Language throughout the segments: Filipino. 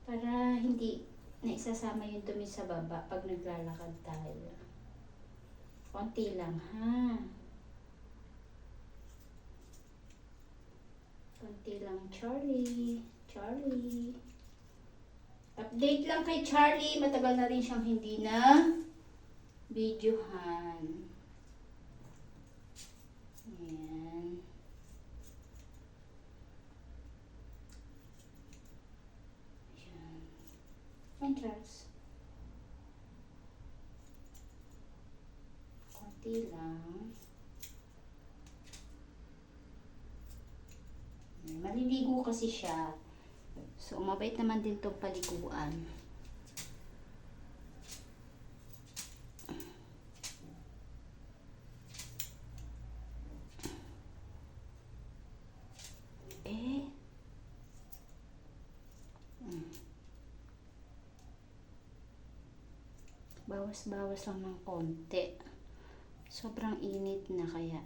Para hindi naisasama yung dumi sa baba pag naglalakad tayo. Konti lang ha. Konti lang, Charlie. Charlie. Update lang kay Charlie. Matagal na rin siyang hindi na videohan. Ayan. Ayan. Ayan, Charles. Konti lang. Maliligo kasi siya. So, mabait naman din itong paliguan. Bawas-bawas lang ng konti. Sobrang init na kaya.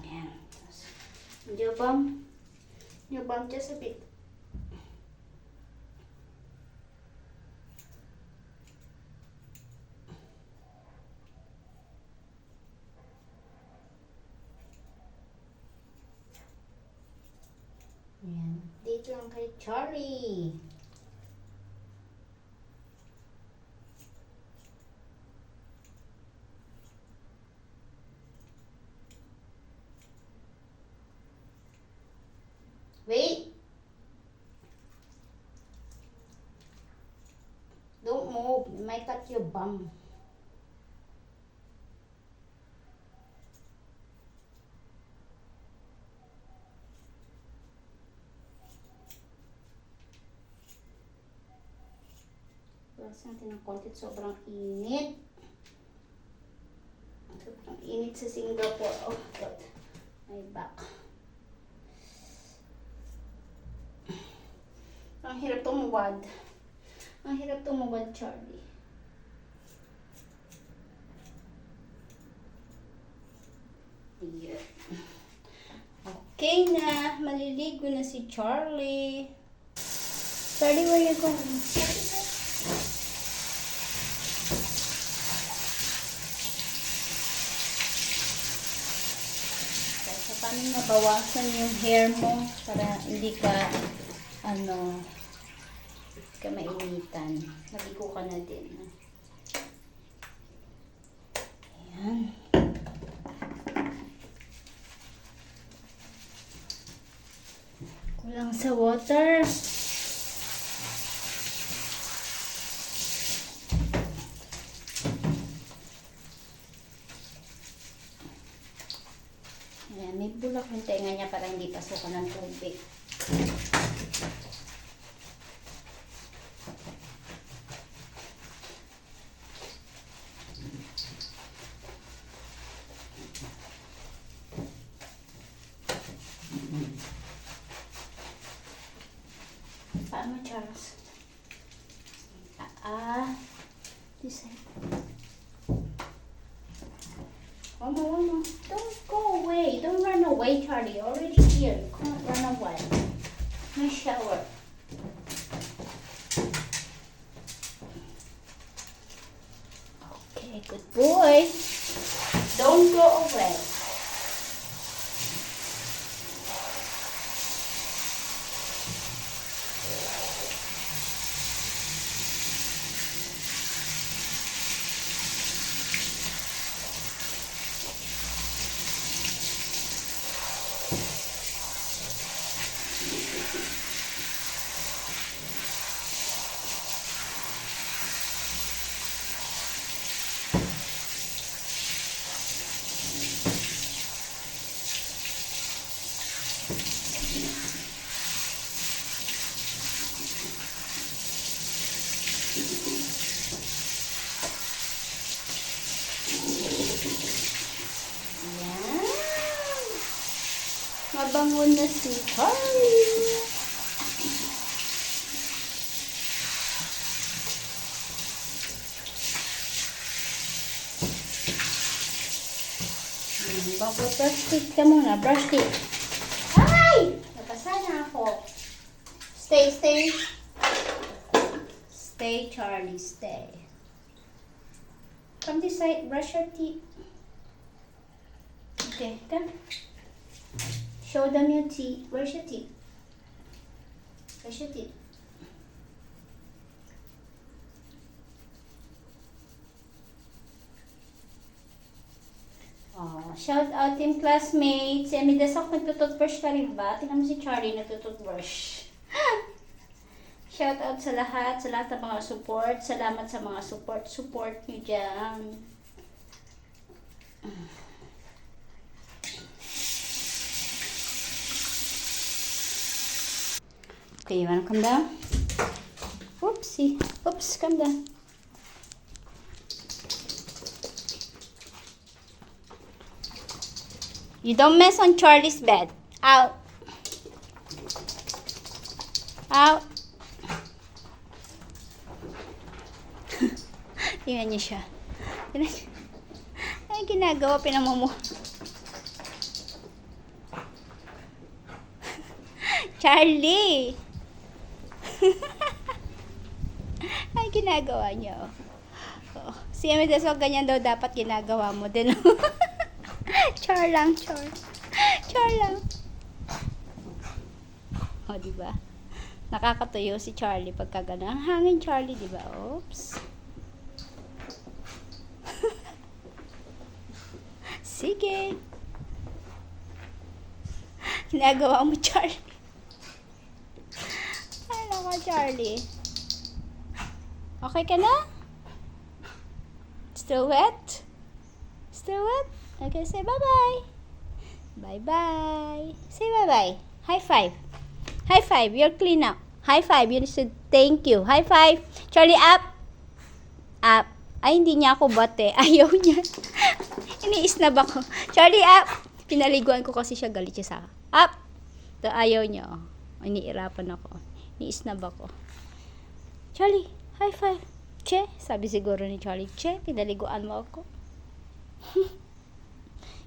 Ayan. Your bum just a bit. Ayan. Dito lang kay Charlie. Wait. Don't move. You might cut your bum. Bawas natin ng konti. Sobrang init. Sobrang init sa Singapore. Oh, God. My back. Ang hirap tumuwad. Ang hirap tumuwad, Charlie. Yeah. Okay na. Maliligo na si Charlie. Charlie, where you going? So, paano mabawasan yung hair mo para hindi ka ka mainitan. Maligo ka na din. Ayan. Kulang sa water. Ayan, may bulak yung tenga niya para hindi pasukan ng tubig. Paano, Charles? This side. One more. Don't go away. Don't run away, Charlie. You're already here. You can't run away. My shower. Okay, good boy. Don't go away. Mabango na si Charlie. Brush teeth ka muna. Brush teeth. Ay! Stay, stay. Stay, Charlie, stay. Come this side, brush your teeth. Okay, come. Show them your teeth. Where's your teeth? Where's your teeth? Oh, shout out team classmates. Si Ami Dasok nagtututbrush ka rin ba? Tingnan mo si Charlie nagtututbrush. Shout out sa lahat ng mga support. Salamat sa mga support nyo dyan. Okay, you wanna come down? Oopsie. Oops, come down. You don't mess on Charlie's bed. Out. Out. Tingnan niyo siya. Tingnan niyo. Ay, ginagawa, pinamumuha. Charlie! Ay, ginagawa niyo. Oh. Si Amidas, ganyan daw dapat ginagawa mo din. Char lang, char. Char lang. O, diba? Nakakatuyo si Charlie pagka gano'n. Ang hangin, Charlie, diba? Oops. Sige. Ginagawa mo, Charlie. Ano ka, Charlie? Okay ka na? Still wet? Still wet? Okay, say bye-bye. Bye-bye. Say bye-bye. High five. High five. You're clean up. High five. You said thank you. High five. Charlie, up. Up. Ay, hindi niya ako bate. Ayaw niya. Iniisnab ako. Charlie, up. Pinaliguan ko kasi siya, galit siya sa akin. Up. Ito, ayaw niya. Oh. Iniirapan ako. Iniisnab ako. Charlie, high five. Che. Sabi siguro ni Charlie, Che, pinaliguan mo ako.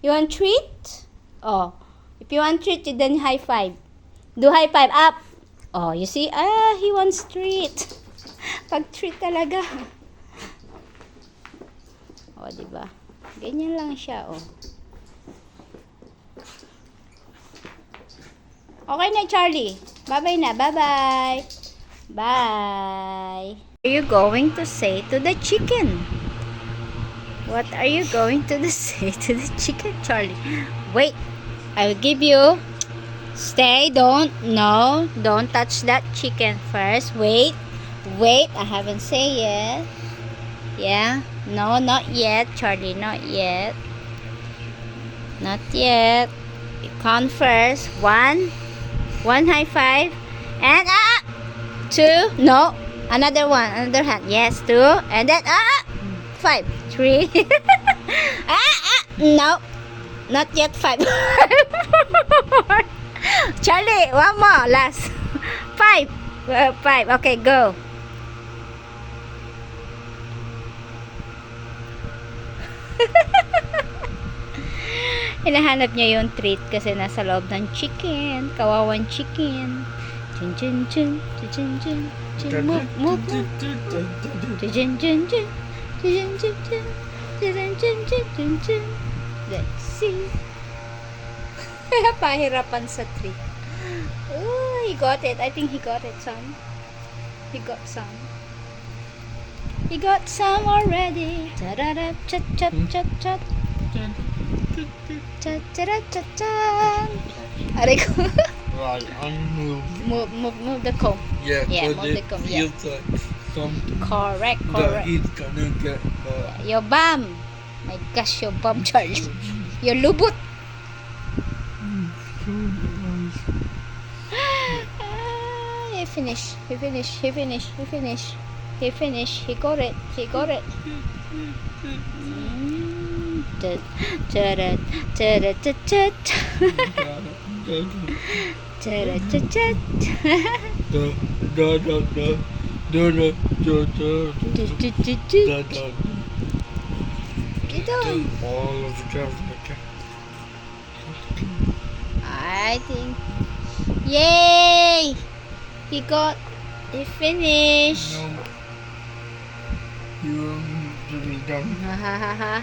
You want treat? Oh. If you want treat, then high five. Do high five. Up. Oh, you see? Ah, he wants treat. Pag treat talaga. Oh, diba? Ganyan lang siya, oh. Okay na, Charlie. Bye-bye na. Bye-bye. Bye. What are you going to say to the chicken? What are you going to say to the chicken, Charlie? Wait. I will give you. Stay. Don't touch that chicken first. Wait. I haven't said yet. Yeah. No, not yet, Charlie. Not yet. Not yet. You count first. One high five. And two. No. Another one. Another hand. Yes, two. And then 5. 3. No. Not yet 5. Charlie, one more. Last. 5. 5. Okay, go. Hinahanap niya yung treat kasi nasa loob ng chicken. Kawawan chicken. Chun chun chun. Chun chun chun. Move, move, move. Chun chun chun. Chun chun chun. Chun chun chun chun chun. Let's see. Pahirapan sa treat. Oh, he got it. I think he got it some. He got some. He got some already. Cha-da-da, cha-cha-cha-cha. Cha-cha-cha-cha. Aray ko. Right, Move the comb. Yeah, move the comb. Yeah. Something Correct. that he's gonna get. Your bum. My gosh, your bum, Charlie. Your lubot. He finished. He got it. I think. Yay! He finished. No. You to be done. Ha ha ha ha.